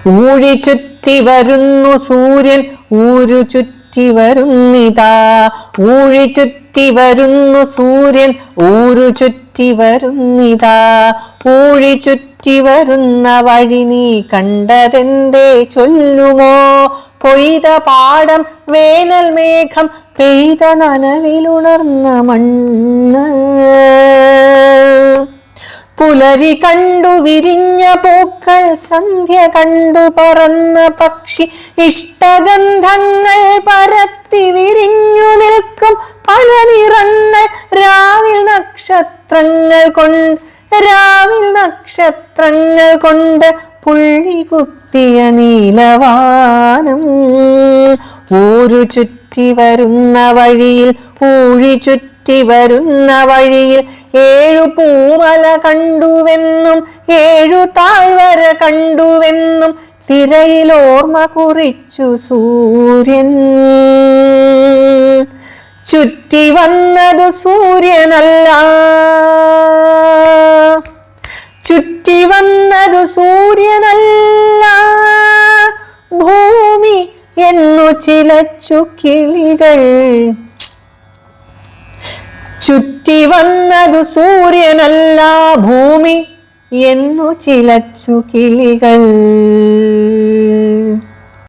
ഊഴി ചുറ്റി വരുന്നു സൂര്യൻ ഊരു ചുറ്റി വരുന്നിതാ. ഊഴി ചുറ്റി വരുന്നു സൂര്യൻ ഊരു ചുറ്റി വരുന്നിതാ. ഊഴി ചുറ്റി വരുന്ന വഴി നീ കണ്ടതെന്തേ ചൊല്ലുമോ? കൊയ്ത പാടം വേനൽ മേഘം പെയ്ത നനവിലുണർന്ന മണ്ണ്. പുലരി കണ്ടു വിരിഞ്ഞ പൂക്കൾ സന്ധ്യ കണ്ടു പറന്ന പക്ഷി. ഇഷ്ടഗന്ധങ്ങൾ പരത്തി വിരിഞ്ഞു നിൽക്കും പല നിറങ്ങൾ. രാവിൽ നക്ഷത്രങ്ങൾ കൊണ്ട് പുള്ളി കുത്തിയ നീലവാനം. ഊരു ചുറ്റി വരുന്ന വഴിയിൽ ഊഴി ചുറ്റി വരുന്ന വഴിയിൽ 7 പൂമല കണ്ടുവെന്നും 7 താഴ്വര കണ്ടുവെന്നും തിരയിൽ ഓർമ്മ കുറിച്ചു സൂര്യൻ. ചുറ്റി വന്നതു സൂര്യനല്ല, ചുറ്റി വന്നതു സൂര്യനല്ല, ഭൂമി എന്നു ചിലച്ചു കിളികൾ. ചുറ്റി വന്നതു സൂര്യനല്ല, ഭൂമി എന്നു ചിലച്ചു കിളികൾ.